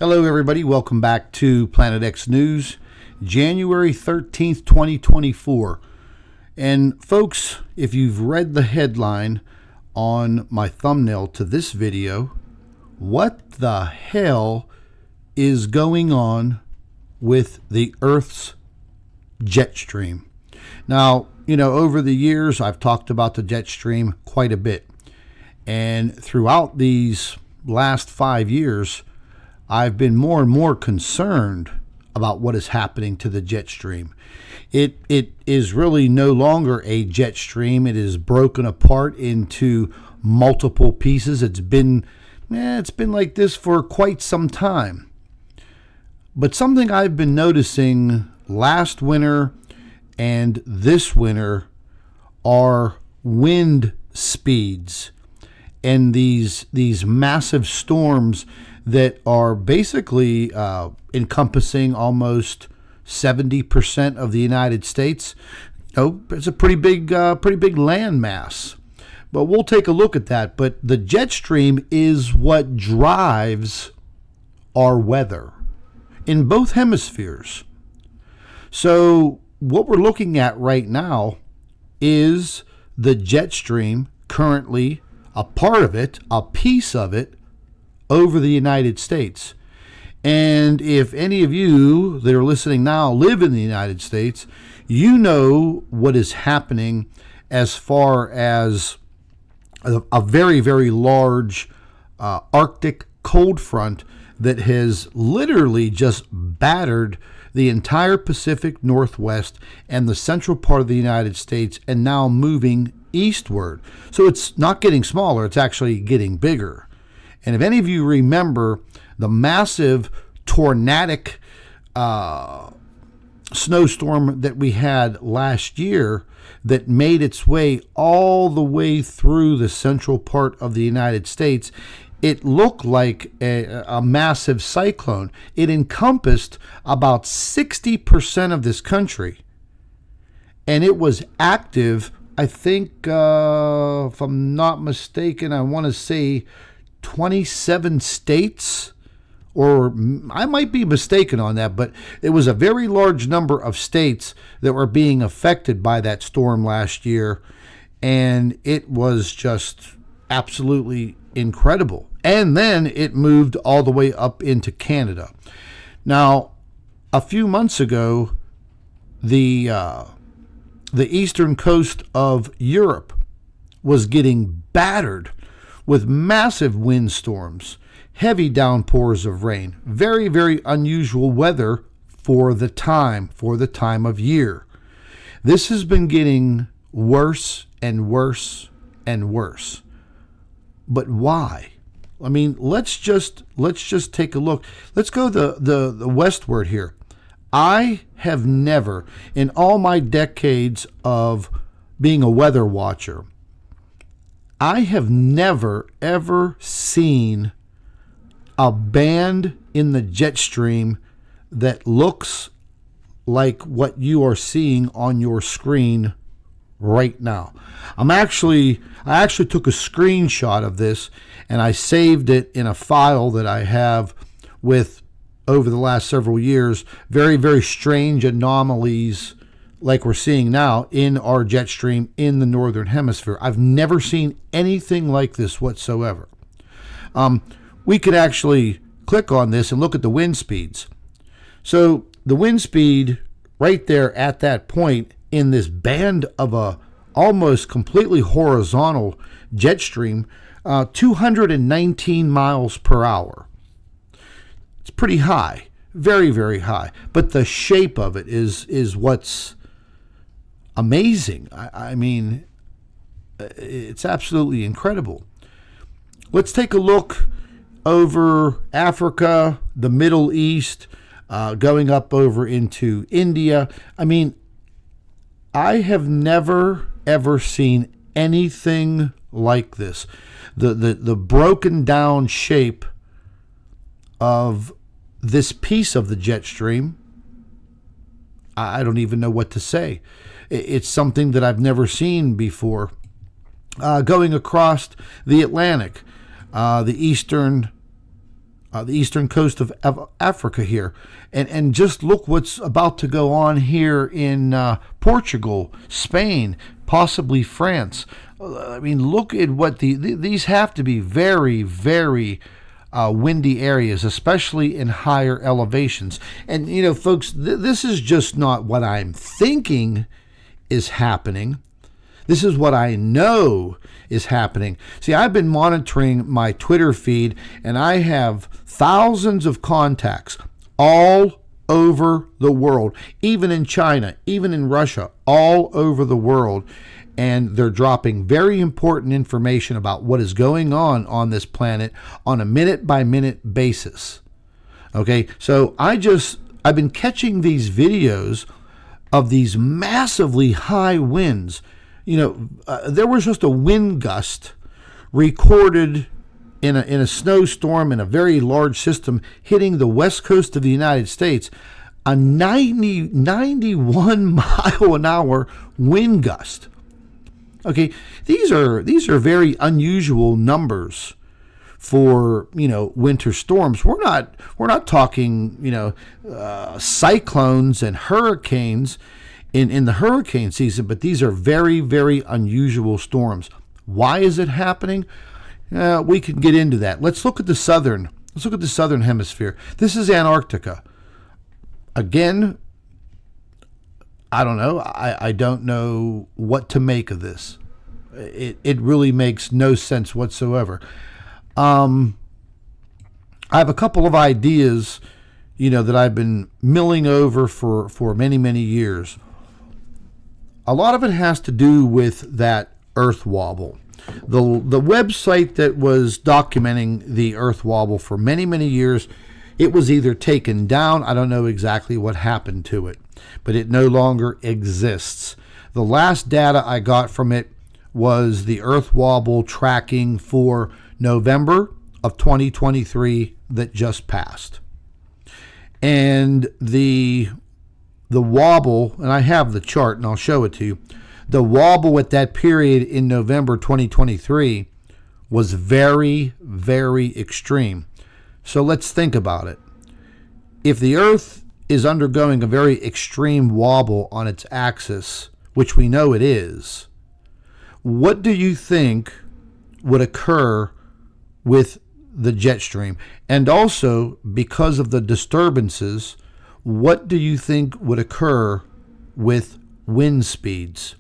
Hello, everybody. Welcome back to Planet X News, January 13th, 2024. And folks, if you've read the headline on my thumbnail to this video, what the hell is going on with the Earth's jet stream? Now, over the years, I've talked about the jet stream quite a bit. And throughout these last 5 years, I've been more and more concerned about what is happening to the jet stream. It is really no longer a jet stream. It is broken apart into multiple pieces. It's been like this for quite some time. But something I've been noticing last winter and this winter are wind speeds and these massive storms that are basically encompassing almost 70% of the United States. It's a pretty big land mass. But we'll take a look at that. But the jet stream is what drives our weather in both hemispheres. So what we're looking at right now is the jet stream, currently a part of it, a piece of it, over the United States. And if any of you that are listening now live in the United States, you know what is happening as far as a very, very large Arctic cold front that has literally just battered the entire Pacific Northwest and the central part of the United States, and now moving eastward. So it's not getting smaller, it's actually getting bigger. And if any of you remember the massive tornadic snowstorm that we had last year that made its way all the way through the central part of the United States, it looked like a massive cyclone. It encompassed about 60% of this country. And it was active, I think, if I'm not mistaken, I want to say 27 states, or I might be mistaken on that, but it was a very large number of states that were being affected by that storm last year, and it was just absolutely incredible. And then it moved all the way up into Canada. Now, a few months ago, the eastern coast of Europe was getting battered with massive windstorms, heavy downpours of rain, very, very unusual weather for the time of year. This has been getting worse and worse and worse. But why? I mean, let's just take a look. Let's go the westward here. I have never, in all my decades of being a weather watcher, I have never, ever seen a band in the jet stream that looks like what you are seeing on your screen right now. I actually took a screenshot of this and I saved it in a file that I have with, over the last several years, very, very strange anomalies like we're seeing now in our jet stream in the northern hemisphere. I've never seen anything like this whatsoever. We could actually click on this and look at the wind speeds. So the wind speed right there at that point in this band of a almost completely horizontal jet stream, 219 miles per hour. It's pretty high, very, very high. But the shape of it is what's amazing. I mean, it's absolutely incredible. Let's take a look over Africa, the Middle East, going up over into India. I mean, I have never, ever seen anything like this. The broken down shape of this piece of the jet stream, I don't even know what to say. It's something that I've never seen before. Going across the Atlantic, the eastern the eastern coast of Africa here. And just look what's about to go on here in Portugal, Spain, possibly France. I mean, look at what these have to be very, very windy areas, especially in higher elevations. And, folks, this is just not what I'm thinking is happening. This is what I know is happening. See, I've been monitoring my Twitter feed, and I have thousands of contacts all over the world, even in China, even in Russia, all over the world. And they're dropping very important information about what is going on this planet on a minute-by-minute basis. Okay, so I've been catching these videos of these massively high winds. There was just a wind gust recorded in a snowstorm in a very large system hitting the west coast of the United States, a 91 mile an hour wind gust. Okay, these are very unusual numbers for winter storms. We're not talking cyclones and hurricanes in the hurricane season, but these are very, very unusual storms. Why is it happening? We can get into that. Let's look at the southern hemisphere. This is Antarctica. Again, I don't know. I don't know what to make of this. It really makes no sense whatsoever. I have a couple of ideas, that I've been milling over for many, many years. A lot of it has to do with that Earth wobble. The website that was documenting the Earth wobble for many, many years, it was either taken down. I don't know exactly what happened to it, but it no longer exists. The last data I got from it was the Earth wobble tracking for November of 2023 that just passed. And the wobble, and I have the chart and I'll show it to you, the wobble at that period in November 2023 was very, very extreme. So let's think about it. If the Earth is undergoing a very extreme wobble on its axis, which we know it is, what do you think would occur with the jet stream? And also, because of the disturbances, what do you think would occur with wind speeds?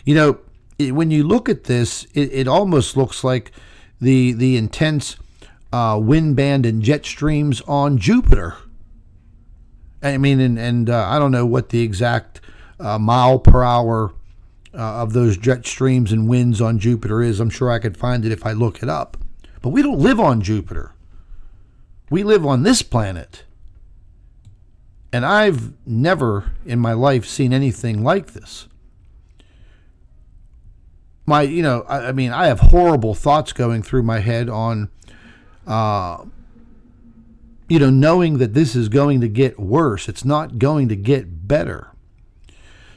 When you look at this, it almost looks like the intense wind band and jet streams on Jupiter. I mean, and I don't know what the exact mile per hour of those jet streams and winds on Jupiter is. I'm sure I could find it if I look it up. But we don't live on Jupiter. We live on this planet. And I've never in my life seen anything like this. I have horrible thoughts going through my head on, knowing that this is going to get worse. It's not going to get better.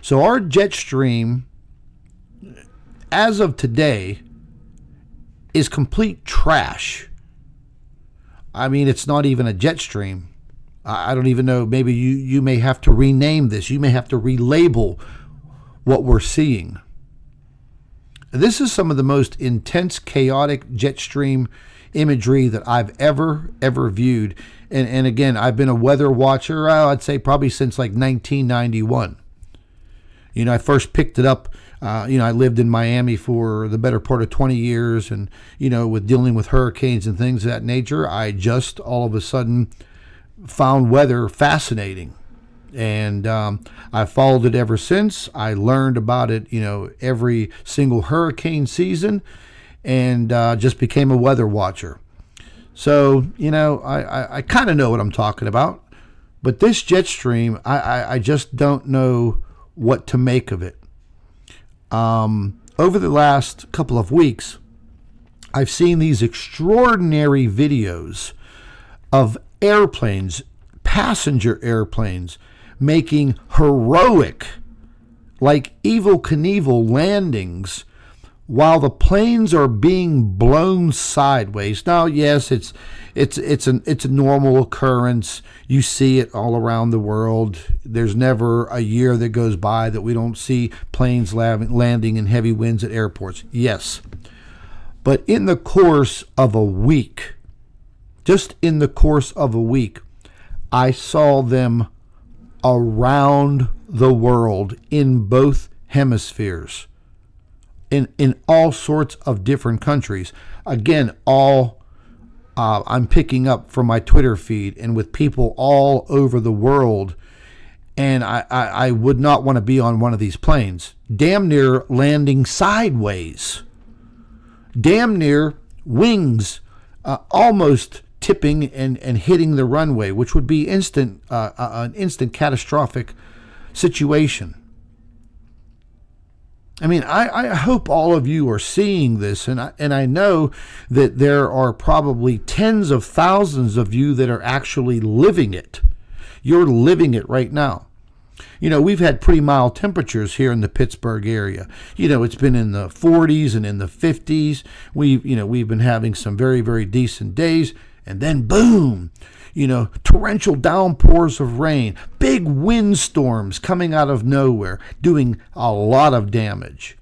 So our jet stream, as of today, is complete trash. I mean, it's not even a jet stream. I don't even know. Maybe you may have to rename this. You may have to relabel what we're seeing. This is some of the most intense, chaotic jet stream imagery that I've ever viewed. And again, I've been a weather watcher, I'd say probably since like 1991. I first picked it up. I lived in Miami for the better part of 20 years. And, with dealing with hurricanes and things of that nature, I just all of a sudden found weather fascinating. And I followed it ever since. I learned about it, every single hurricane season, and just became a weather watcher. So, I kind of know what I'm talking about. But this jet stream, I just don't know what to make of it. Over the last couple of weeks, I've seen these extraordinary videos of airplanes, passenger airplanes, making heroic, like Evel Knievel landings while the planes are being blown sideways. Now, yes, it's a normal occurrence. You see it all around the world. There's never a year that goes by that we don't see planes landing in heavy winds at airports. Yes. But in the course of a week, just in the course of a week, I saw them around the world in both hemispheres, in all sorts of different countries. Again, all I'm picking up from my Twitter feed and with people all over the world. And I would not want to be on one of these planes. Damn near landing sideways. Damn near wings almost tipping and hitting the runway, which would be an instant catastrophic situation. I mean, I hope all of you are seeing this, and I know that there are probably tens of thousands of you that are actually living it. You're living it right now. You know, we've had pretty mild temperatures here in the Pittsburgh area. You know, it's been in the 40s and in the 50s. We've been having some very, very decent days, and then boom, torrential downpours of rain, big windstorms coming out of nowhere, doing a lot of damage.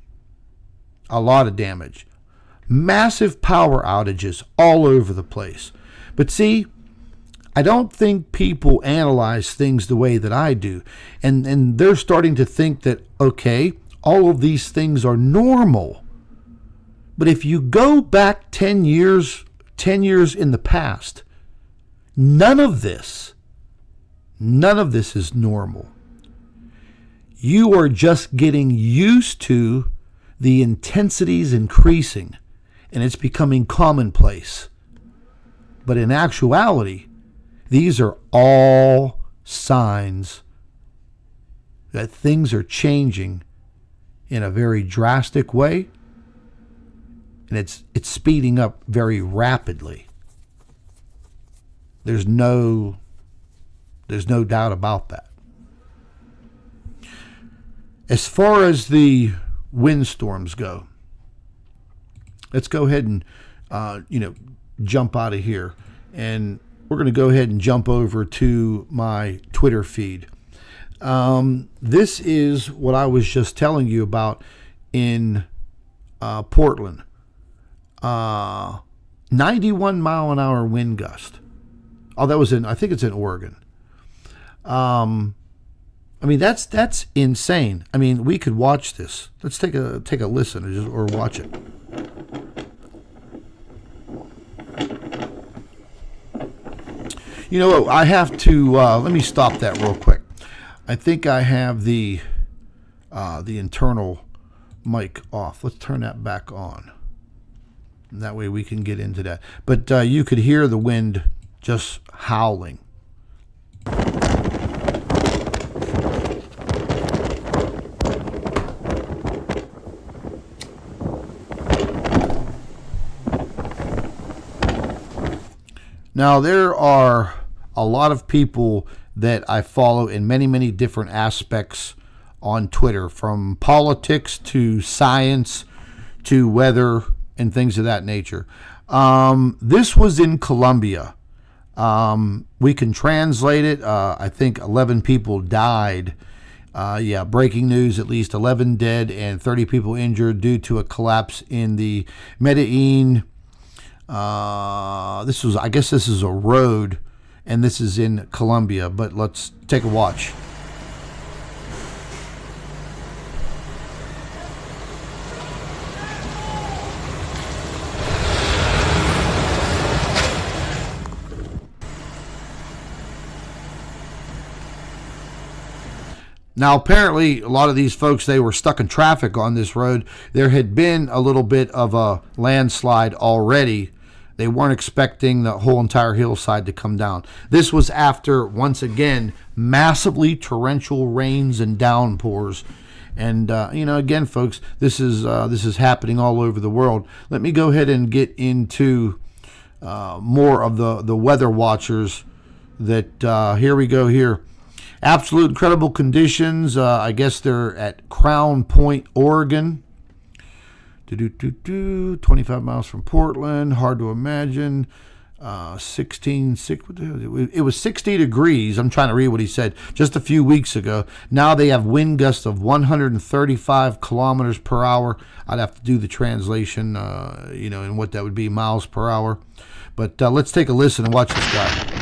Massive power outages all over the place. But see, I don't think people analyze things the way that I do. And they're starting to think that, okay, all of these things are normal. But if you go back 10 years in the past, none of this is normal. You are just getting used to the intensities increasing, and it's becoming commonplace. But in actuality, these are all signs that things are changing in a very drastic way, and it's speeding up very rapidly. There's no doubt about that. As far as the windstorms go, let's go ahead and jump out of here, and we're going to go ahead and jump over to my Twitter feed. This is what I was just telling you about in Portland. 91 mile an hour wind gust. Oh, that was I think it's in Oregon. I mean, that's insane. I mean, we could watch this. Let's take a listen or watch it. You know what? I have to let me stop that real quick. I think I have the internal mic off. Let's turn that back on. And that way we can get into that. But you could hear the wind just howling. Now, there are a lot of people that I follow in many, many different aspects on Twitter, from politics to science to weather and things of that nature. This was in Colombia. We can translate it. I think 11 people died. Breaking news, at least 11 dead and 30 people injured due to a collapse in the Medellin. This is a road, and this is in Colombia, but let's take a watch. Now, apparently, a lot of these folks, they were stuck in traffic on this road. There had been a little bit of a landslide already. They weren't expecting the whole entire hillside to come down. This was after, once again, massively torrential rains and downpours. And, again, folks, this is happening all over the world. Let me go ahead and get into more of the weather watchers that, here we go here. Absolute incredible conditions. I guess they're at Crown Point, Oregon. 25 miles from Portland. Hard to imagine. 16, it was 60 degrees. I'm trying to read what he said just a few weeks ago. Now they have wind gusts of 135 kilometers per hour. I'd have to do the translation, and what that would be, miles per hour. But let's take a listen and watch this guy.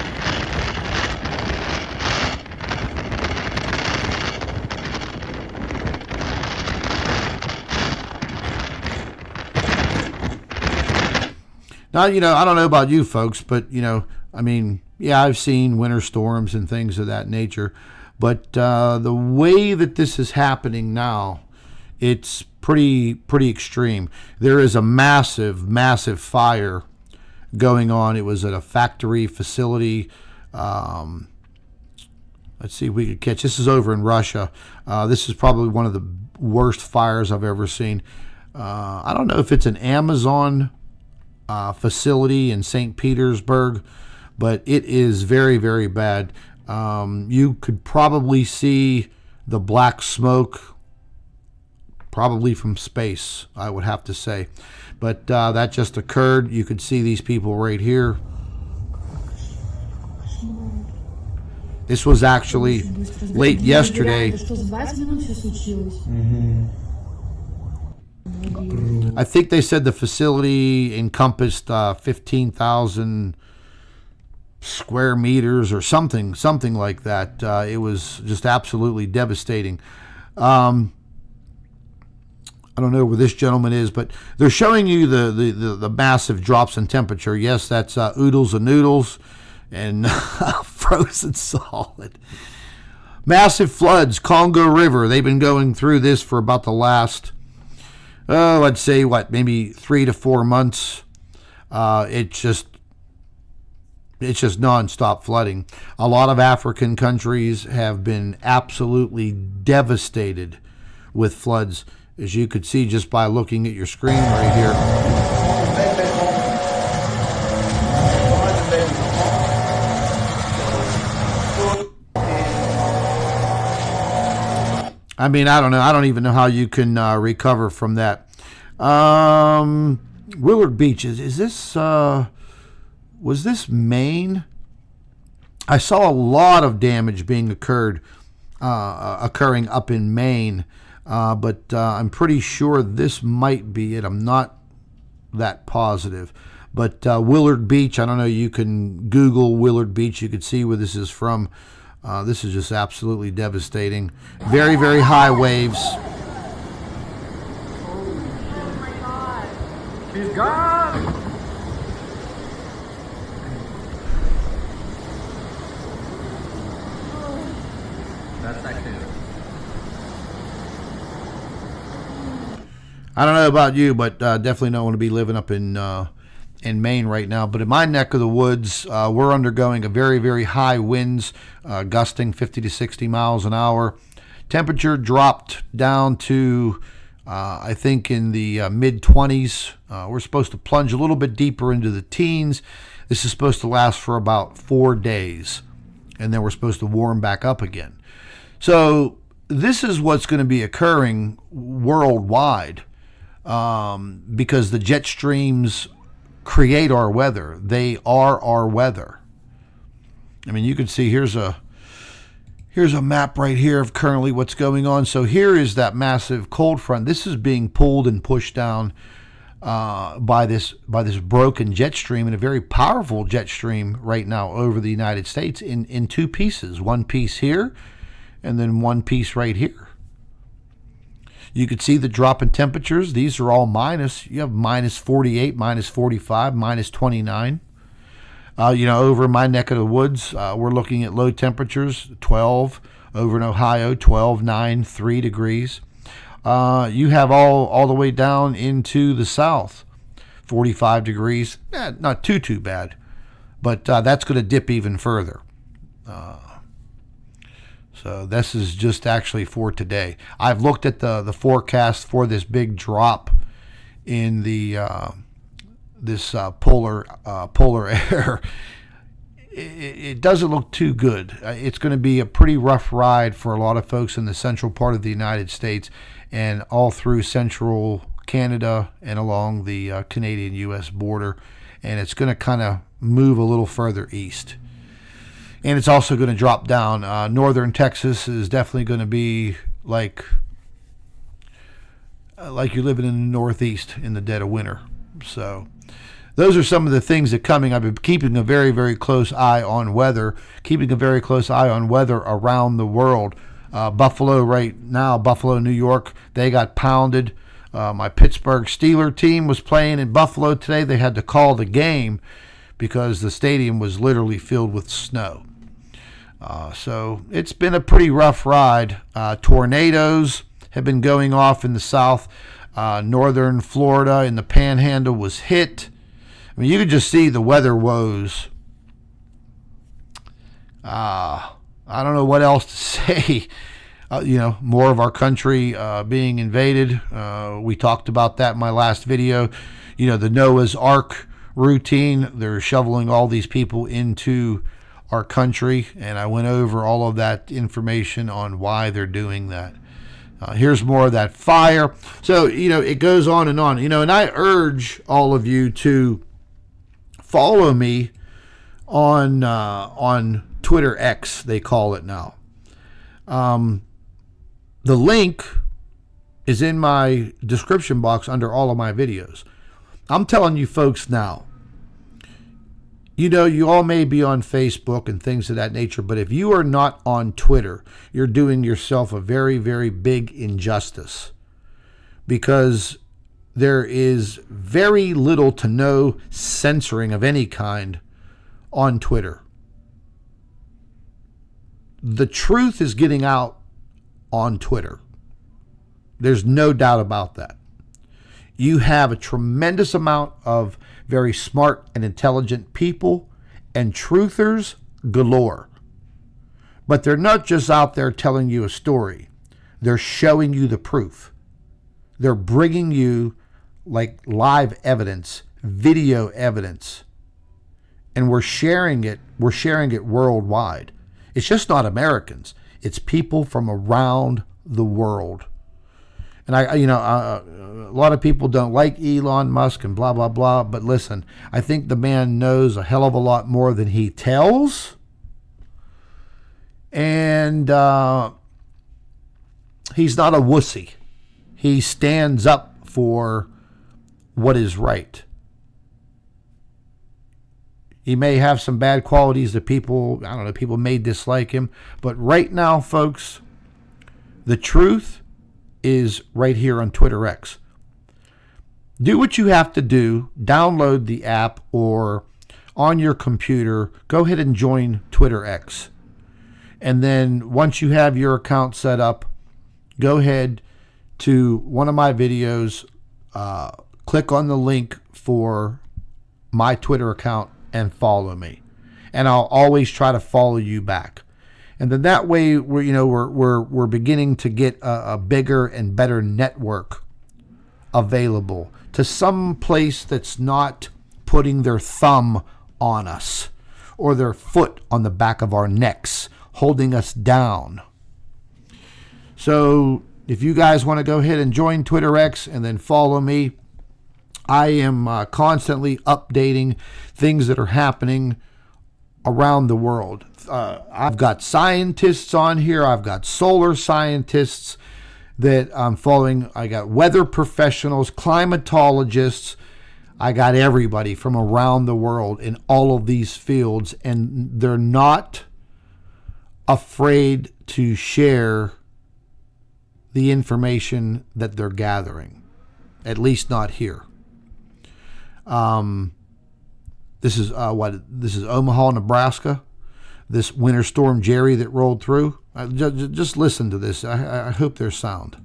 Now, I don't know about you folks, but, I've seen winter storms and things of that nature. But the way that this is happening now, it's pretty extreme. There is a massive, massive fire going on. It was at a factory facility. Let's see if we could catch. This is over in Russia. This is probably one of the worst fires I've ever seen. I don't know if it's an Amazon facility in St. Petersburg, but it is very, very bad. You could probably see the black smoke probably from space, I would have to say. But that just occurred. You could see these people right here. This was actually late yesterday. I think they said the facility encompassed 15,000 square meters or something like that. It was just absolutely devastating. I don't know where this gentleman is, but they're showing you the massive drops in temperature. Yes, that's oodles and noodles and frozen solid. Massive floods, Congo River. They've been going through this for about the last, I'd say maybe 3 to 4 months. It's just nonstop flooding. A lot of African countries have been absolutely devastated with floods, as you could see just by looking at your screen right here. I don't know. I don't even know how you can recover from that. Willard Beach, is this, was this Maine? I saw a lot of damage being occurring up in Maine, but I'm pretty sure this might be it. I'm not that positive. But Willard Beach, I don't know, you can Google Willard Beach. You can see where this is from. This is just absolutely devastating. Very, very high waves. Oh my God. She's gone. That's actually it. I don't know about you, but definitely don't want to be living up in Maine right now. But in my neck of the woods, we're undergoing a very, very high winds, gusting 50 to 60 miles an hour. Temperature dropped down to, I think, in the mid-20s. We're supposed to plunge a little bit deeper into the teens. This is supposed to last for about 4 days, and then we're supposed to warm back up again. So this is what's going to be occurring worldwide, because the jet streams create our weather. They are our weather. You can see here's a map right here of currently what's going on. So here is that massive cold front. This is being pulled and pushed down by this broken jet stream, and a very powerful jet stream right now over the United States in two pieces. One piece here, and then one piece right here. You could see the drop in temperatures. These are all minus. You have minus 48, minus 45, minus 29. Over my neck of the woods, we're looking at low temperatures, 12. Over in Ohio, 12, 9, 3 degrees. You have all the way down into the south, 45 degrees. Not too bad, but that's going to dip even further. So this is just actually for today. I've looked at the forecast for this big drop in the this polar air. It doesn't look too good. It's going to be a pretty rough ride for a lot of folks in the central part of the United States and all through central Canada and along the Canadian-U.S. border, and it's going to kind of move a little further east. And it's also going to drop down. Northern Texas is definitely going to be like you're living in the Northeast in the dead of winter. So those are some of the things that are coming. I've been keeping a very, very close eye on weather, around the world. Buffalo right now, Buffalo, New York, they got pounded. My Pittsburgh Steelers team was playing in Buffalo today. They had to call the game because the stadium was literally filled with snow. So it's been a pretty rough ride. Tornadoes have been going off in the south. Northern Florida in the Panhandle was hit. I mean, you could just see the weather woes. I don't know what else to say. More of our country being invaded. We talked about that in my last video. The Noah's Ark routine. They're shoveling all these people into our country, and I went over all of that information on why they're doing that. Here's more of that fire. So, it goes on, and I urge all of you to follow me on Twitter X, they call it now. The link is in my description box under all of my videos. I'm telling you folks now, you all may be on Facebook and things of that nature, but if you are not on Twitter, you're doing yourself a very, very big injustice, because there is very little to no censoring of any kind on Twitter. The truth is getting out on Twitter. There's no doubt about that. You have a tremendous amount of very smart and intelligent people and truthers galore. But they're not just out there telling you a story. They're showing you the proof. They're bringing you like live evidence, video evidence. And we're sharing it. We're sharing it worldwide. It's just not Americans. It's people from around the world. And a lot of people don't like Elon Musk and blah, blah, blah. But listen, I think the man knows a hell of a lot more than he tells. And he's not a wussy. He stands up for what is right. He may have some bad qualities that people may dislike him. But right now, folks, the truth is right here on Twitter X. Do what you have to do. Download the app, or on your computer, go ahead and join Twitter X. And then once you have your account set up, go ahead to one of my videos, click on the link for my Twitter account and follow me. And I'll always try to follow you back. And then that way we're beginning to get a bigger and better network available to some place that's not putting their thumb on us or their foot on the back of our necks, holding us down. So if you guys want to go ahead and join Twitter X and then follow me, I am constantly updating things that are happening around the world. I've got scientists on here. I've got solar scientists that I'm following. I got weather professionals, climatologists. I got everybody from around the world in all of these fields, and they're not afraid to share the information that they're gathering, at least not here. This is Omaha, Nebraska. This winter storm Jerry that rolled through. Just listen to this. I hope there's sound.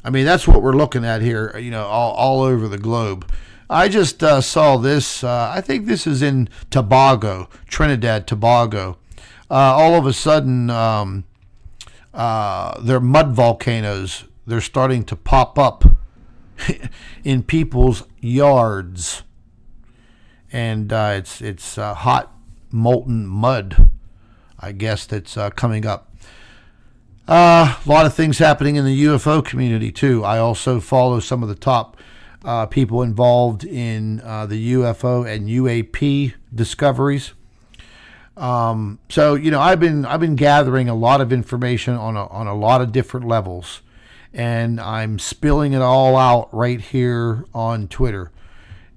I mean, that's what we're looking at here, all over the globe. I just saw this. I think this is in Tobago, Trinidad, Tobago. All of a sudden, they're mud volcanoes. They're starting to pop up in people's yards. and it's hot molten mud, I guess, that's coming up. A lot of things happening in the UFO community too. I also follow some of the top people involved in the UFO and UAP discoveries. So I've been gathering a lot of information on a lot of different levels, and I'm spilling it all out right here on Twitter.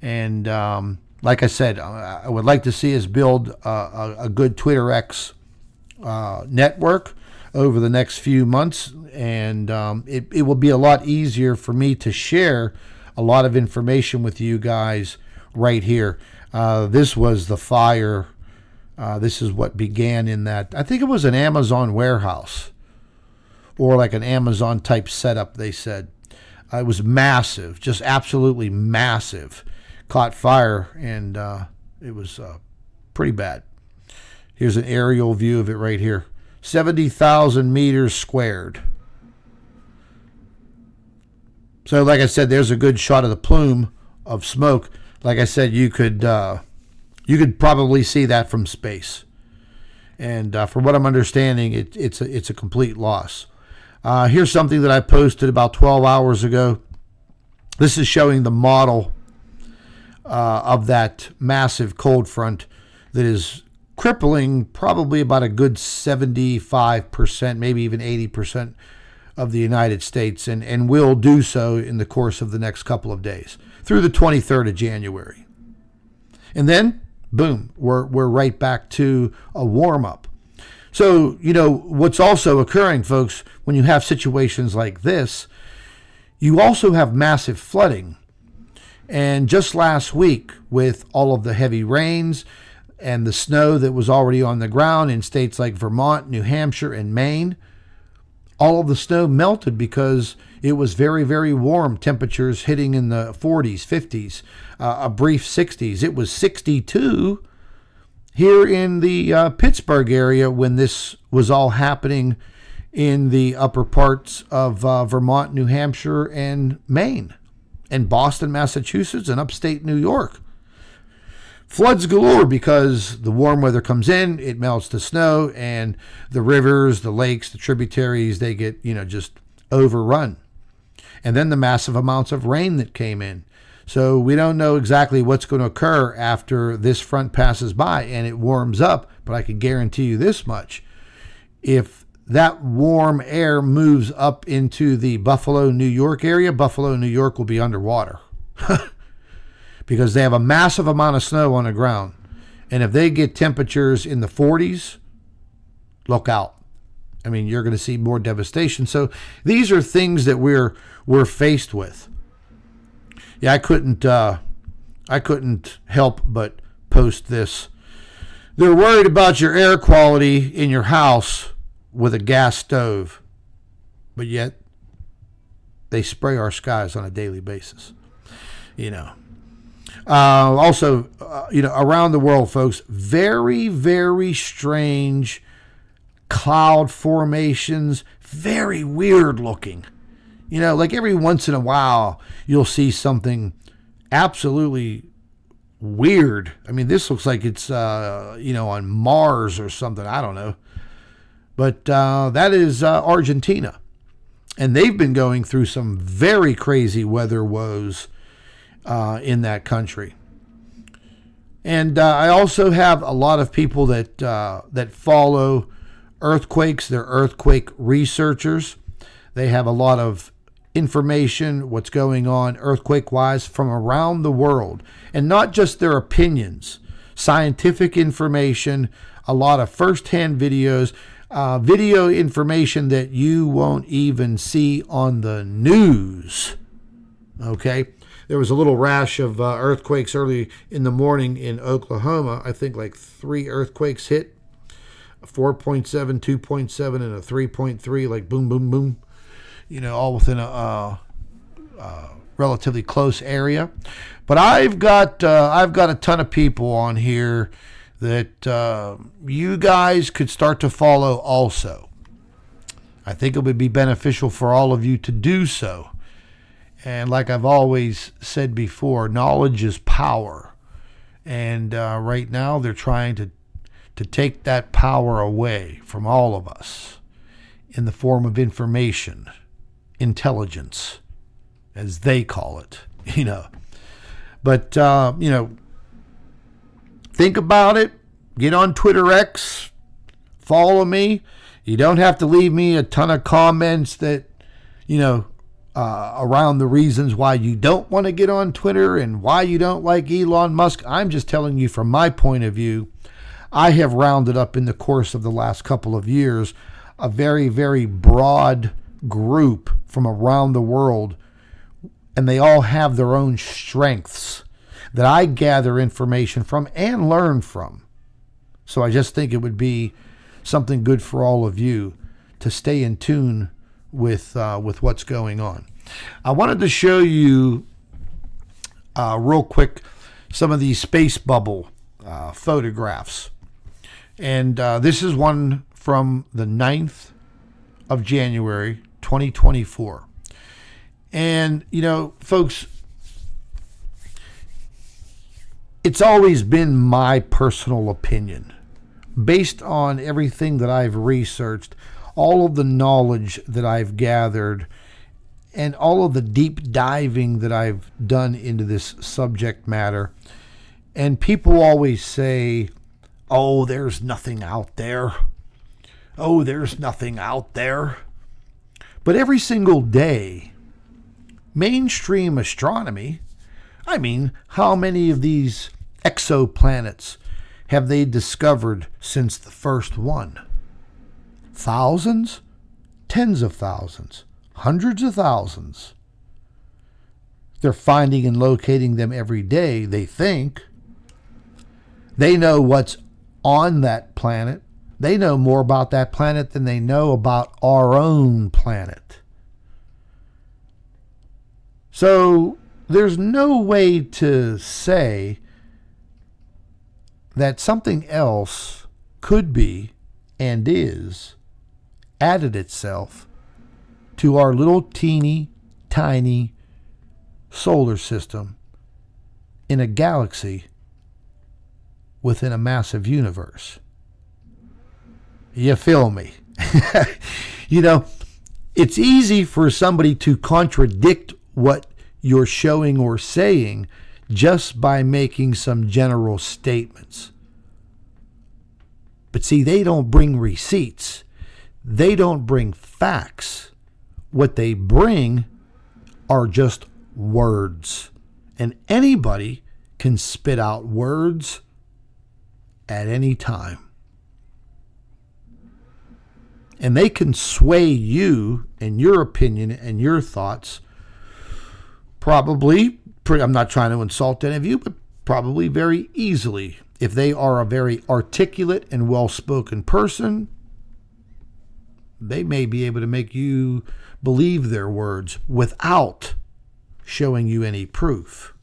And like I said, I would like to see us build a good Twitter X network over the next few months, and it will be a lot easier for me to share a lot of information with you guys right here. This was the fire. This is what began in that, I think it was an Amazon warehouse or like an Amazon type setup, they said. It was massive, just absolutely massive. Caught fire, and it was pretty bad. Here's an aerial view of it right here. 70,000 meters squared. So like I said, there's a good shot of the plume of smoke. Like I said, you could probably see that from space. And from what I'm understanding, it's a complete loss. Here's something that I posted about 12 hours ago. This is showing the model of that massive cold front that is crippling probably about a good 75%, maybe even 80% of the United States, and will do so in the course of the next couple of days through the 23rd of January. And then, boom, we're right back to a warm-up. So, what's also occurring, folks, when you have situations like this, you also have massive flooding. And just last week, with all of the heavy rains and the snow that was already on the ground in states like Vermont, New Hampshire, and Maine, all of the snow melted because it was very, very warm. Temperatures hitting in the 40s, 50s, a brief 60s. It was 62 here in the Pittsburgh area when this was all happening in the upper parts of Vermont, New Hampshire, and Maine, and Boston, Massachusetts, and upstate New York. Floods galore because the warm weather comes in, it melts the snow, and the rivers, the lakes, the tributaries, they get, just overrun. And then the massive amounts of rain that came in. So we don't know exactly what's going to occur after this front passes by and it warms up, but I can guarantee you this much. If that warm air moves up into the Buffalo, New York area, Buffalo, New York will be underwater. Because they have a massive amount of snow on the ground. And if they get temperatures in the 40s, look out. I mean, you're going to see more devastation. So these are things that we're faced with. Yeah, I couldn't help but post this. They're worried about your air quality in your house with a gas stove, but yet they spray our skies on a daily basis. Also, around the world, folks, very, very strange cloud formations, very weird looking. Like every once in a while, you'll see something absolutely weird. I mean, this looks like it's, on Mars or something. I don't know. But that is Argentina. And they've been going through some very crazy weather woes in that country. And I also have a lot of people that follow earthquakes. They're earthquake researchers. They have a lot of information, what's going on earthquake-wise from around the world. And not just their opinions, scientific information, a lot of first-hand videos, video information that you won't even see on the news. Okay? There was a little rash of earthquakes early in the morning in Oklahoma. I think like 3 earthquakes hit. 4.7, 2.7, and a 3.3, like boom, boom, boom. All within a relatively close area. But I've got a ton of people on here that you guys could start to follow also. I think it would be beneficial for all of you to do so. And like I've always said before, knowledge is power. And right now they're trying to take that power away from all of us in the form of information, intelligence, as they call it, But, think about it. Get on Twitter X. Follow me. You don't have to leave me a ton of comments that, around the reasons why you don't want to get on Twitter and why you don't like Elon Musk. I'm just telling you from my point of view. I have rounded up in the course of the last couple of years a very, very broad group from around the world, and they all have their own strengths that I gather information from and learn from. So I just think it would be something good for all of you to stay in tune with what's going on. I wanted to show you real quick some of these space bubble photographs. And this is one from the 9th of January, 2024. And, folks, it's always been my personal opinion, based on everything that I've researched, all of the knowledge that I've gathered, and all of the deep diving that I've done into this subject matter. And people always say, oh, there's nothing out there. Oh, there's nothing out there. But every single day, mainstream astronomy, how many of these exoplanets have they discovered since the first one? Thousands? Tens of thousands? Hundreds of thousands? They're finding and locating them every day, they think. They know what's on that planet. They know more about that planet than they know about our own planet. So there's no way to say that something else could be and is added itself to our little teeny tiny solar system in a galaxy within a massive universe. You feel me? It's easy for somebody to contradict what you're showing or saying just by making some general statements. But see, they don't bring receipts. They don't bring facts. What they bring are just words. And anybody can spit out words at any time. And they can sway you and your opinion and your thoughts probably, I'm not trying to insult any of you, but probably very easily. If they are a very articulate and well-spoken person, they may be able to make you believe their words without showing you any proof.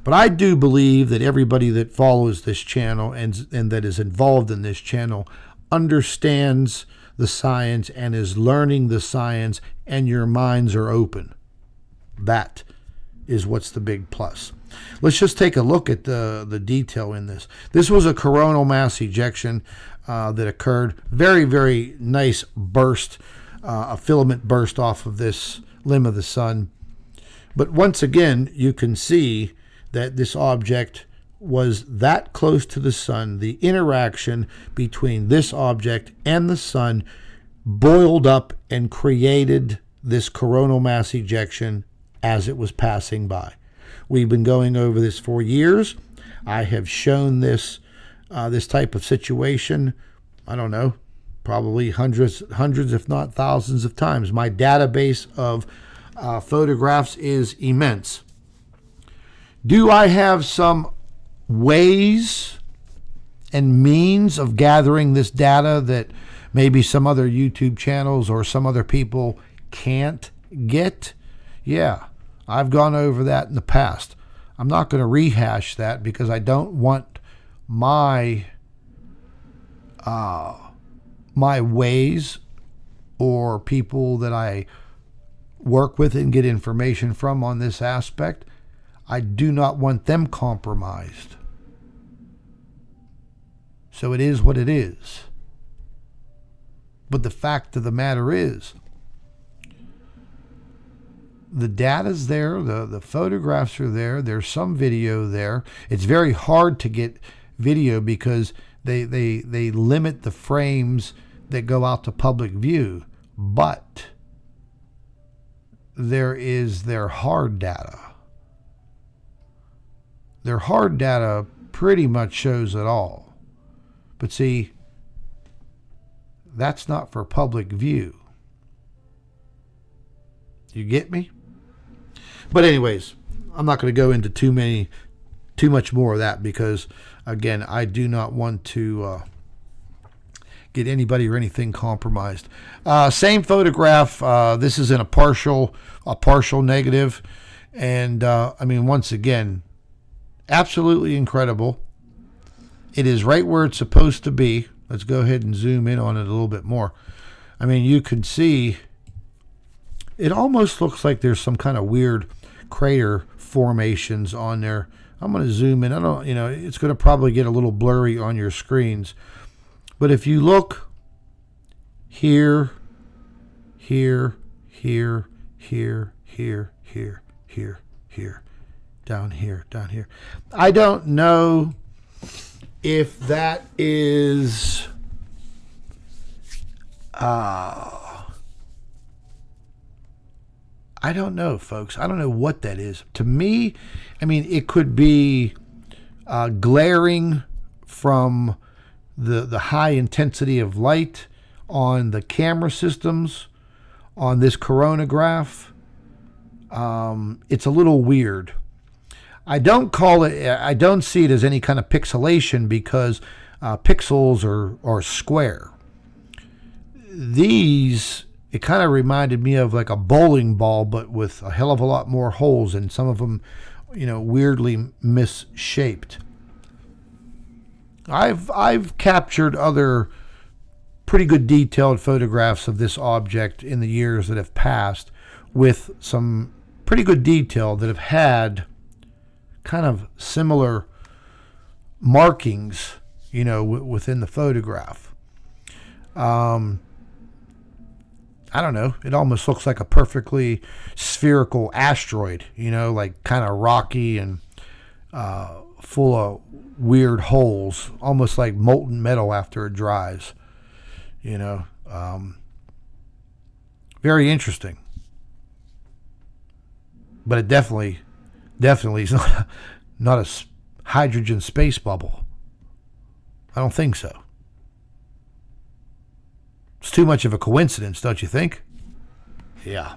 But I do believe that everybody that follows this channel and that is involved in this channel understands the science and is learning the science, and your minds are open. That is what's the big plus. Let's just take a look at the detail in this. This was a coronal mass ejection that occurred. Very, very nice burst, a filament burst off of this limb of the sun. But once again, you can see that this object was that close to the sun. The interaction between this object and the sun boiled up and created this coronal mass ejection as it was passing by. We've been going over this for years. I have shown this type of situation, I don't know, probably hundreds, if not thousands of times. My database of photographs is immense. Do I have some ways and means of gathering this data that maybe some other YouTube channels or some other people can't get? Yeah, I've gone over that in the past. I'm not going to rehash that because I don't want my ways or people that I work with and get information from on this aspect. I do not want them compromised. So it is what it is. But the fact of the matter is, the data's there, the photographs are there, there's some video there. It's very hard to get video because they limit the frames that go out to public view. But there is their hard data. Their hard data pretty much shows it all. But see, that's not for public view. You get me? But anyways, I'm not going to go into too much more of that because, again, I do not want to get anybody or anything compromised. Same photograph. This is in a partial negative, and I mean, once again, absolutely incredible. It is right where it's supposed to be. Let's go ahead and zoom in on it a little bit more. I mean, you can see it almost looks like there's some kind of weird crater formations on there. I'm going to zoom in. It's going to probably get a little blurry on your screens. But if you look here, here, here, here, here, here, here, here, down here, down here. I don't know if that is I don't know, folks. I don't know what that is. To me, I mean, it could be glaring from the high intensity of light on the camera systems on this coronagraph. It's a little weird. I don't see it as any kind of pixelation because pixels are square. These, it kind of reminded me of like a bowling ball, but with a hell of a lot more holes, and some of them, weirdly misshaped. I've captured other pretty good detailed photographs of this object in the years that have passed with some pretty good detail that have had kind of similar markings, within the photograph. I don't know. It almost looks like a perfectly spherical asteroid, like kind of rocky and full of weird holes, almost like molten metal after it dries. Very interesting. But it definitely is not a hydrogen space bubble. I don't think so. It's too much of a coincidence, don't you think? Yeah.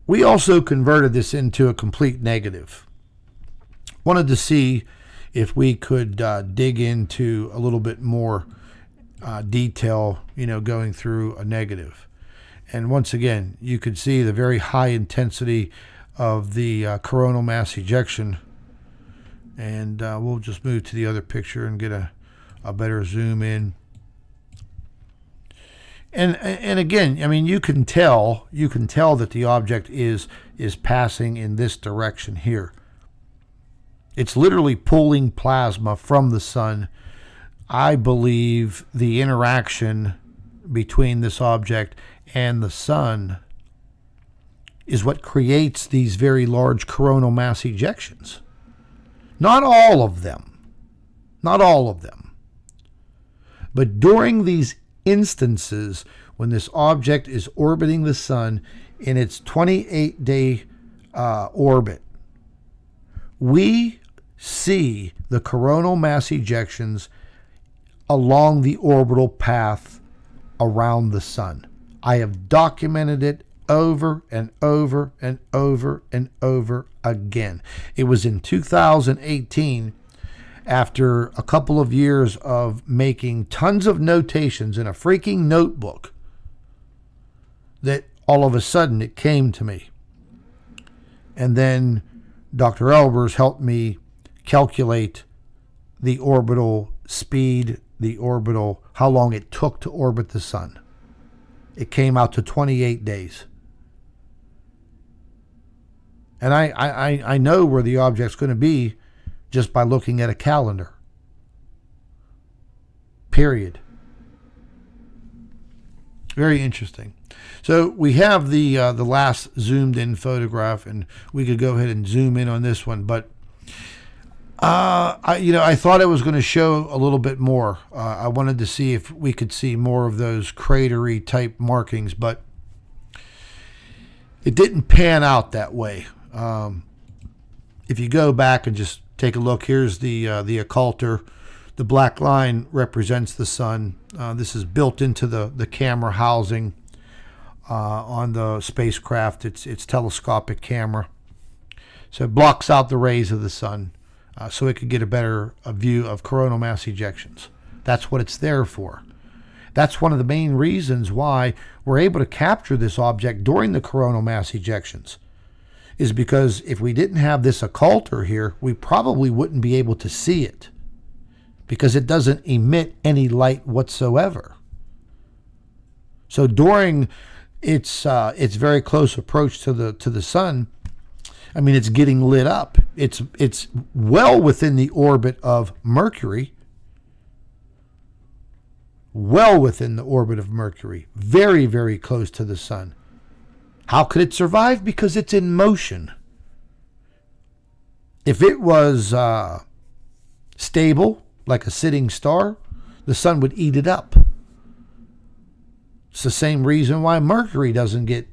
We also converted this into a complete negative. Wanted to see if we could dig into a little bit more detail, going through a negative. And once again, you could see the very high intensity of the coronal mass ejection. And we'll just move to the other picture and get a better zoom in. And again, I mean, you can tell that the object is passing in this direction here. It's literally pulling plasma from the sun. I believe the interaction between this object and the sun is what creates these very large coronal mass ejections. Not all of them. But during these instances when this object is orbiting the sun in its 28-day orbit, we see the coronal mass ejections along the orbital path around the sun. I have documented it over and over and over and over again. It was in 2018, after a couple of years of making tons of notations in a freaking notebook, that all of a sudden it came to me. And then Dr. Elbers helped me calculate the orbital speed, how long it took to orbit the sun. It came out to 28 days. And I know where the object's going to be just by looking at a calendar. Period. Very interesting. So we have the last zoomed in photograph, and we could go ahead and zoom in on this one. But I thought it was going to show a little bit more. I wanted to see if we could see more of those cratery type markings, but it didn't pan out that way. If you go back and just take a look, here's the occulter. The black line represents the sun. This is built into the camera housing on the spacecraft. It's telescopic camera, so it blocks out the rays of the sun, so it could get a view of coronal mass ejections. That's what it's there for. That's one of the main reasons why we're able to capture this object during the coronal mass ejections, is because if we didn't have this occulter here, we probably wouldn't be able to see it, because it doesn't emit any light whatsoever. So during its very close approach to the sun, I mean, it's getting lit up. It's well within the orbit of Mercury. Well within the orbit of Mercury. Very, very close to the sun. How could it survive? Because it's in motion. If it was stable, like a sitting star, the sun would eat it up. It's the same reason why Mercury doesn't get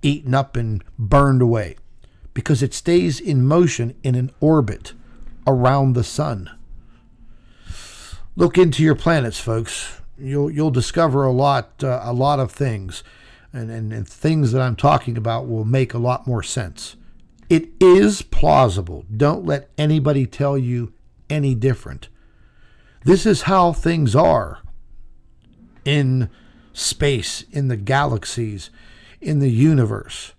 eaten up and burned away, because it stays in motion in an orbit around the sun. Look into your planets, folks. You'll discover a lot of things, and things that I'm talking about will make a lot more sense. It is plausible. Don't let anybody tell you any different. This is how things are in space, in the galaxies, in the universe.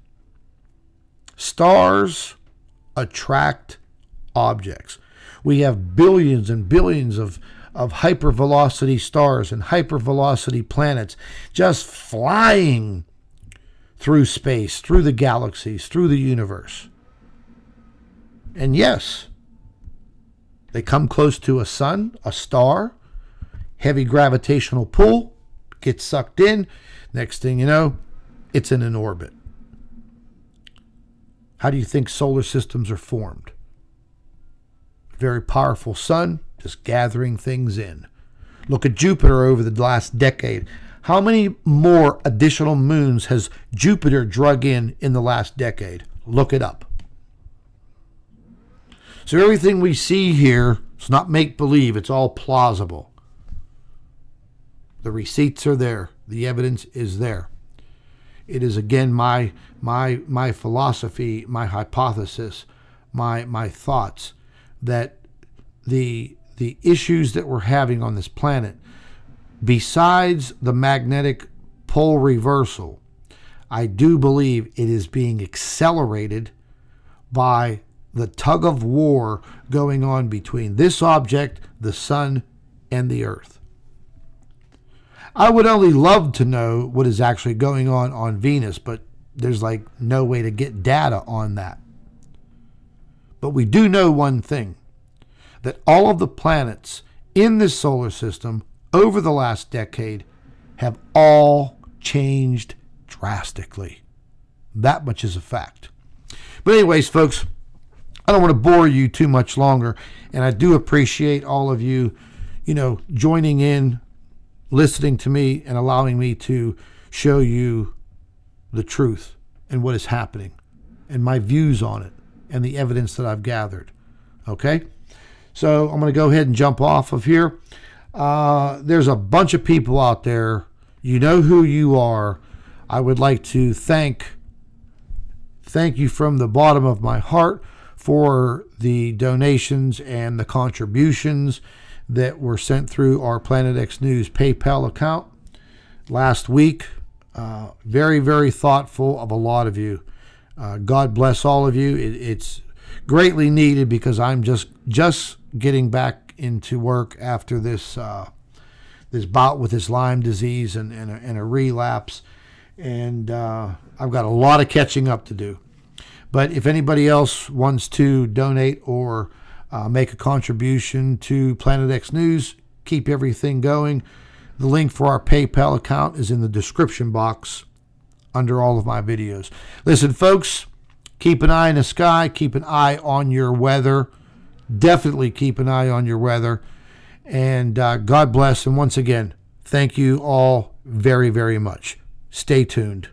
Stars attract objects. We have billions and billions of hypervelocity stars and hypervelocity planets just flying through space, through the galaxies, through the universe. And yes, they come close to a sun, a star, heavy gravitational pull, gets sucked in. Next thing you know, it's in an orbit. How do you think solar systems are formed? Very powerful sun, just gathering things in. Look at Jupiter over the last decade. How many more additional moons has Jupiter drug in the last decade? Look it up. So everything we see here, it's not make-believe, it's all plausible. The receipts are there. The evidence is there. It is, again, my philosophy, my hypothesis, my thoughts that the issues that we're having on this planet, besides the magnetic pole reversal, I do believe it is being accelerated by the tug of war going on between this object, the sun, and the earth. I would only love to know what is actually going on Venus, but there's like no way to get data on that. But we do know one thing, that all of the planets in this solar system over the last decade have all changed drastically. That much is a fact. But anyways, folks, I don't want to bore you too much longer, and I do appreciate all of you, joining in, listening to me, and allowing me to show you the truth and what is happening and my views on it and the evidence that I've gathered. Okay? So I'm going to go ahead and jump off of here. There's a bunch of people out there. You know who you are. I would like to thank you from the bottom of my heart for the donations and the contributions that were sent through our Planet X News PayPal account last week. Very, very thoughtful of a lot of you. God bless all of you. It's greatly needed, because I'm just getting back into work after this bout with this Lyme disease and a relapse, and I've got a lot of catching up to do. But if anybody else wants to donate or make a contribution to Planet X News, keep everything going, the link for our PayPal account is in the description box under all of my videos. Listen, folks, keep an eye in the sky. Keep an eye on your weather. Definitely keep an eye on your weather. And God bless. And once again, thank you all very, very much. Stay tuned.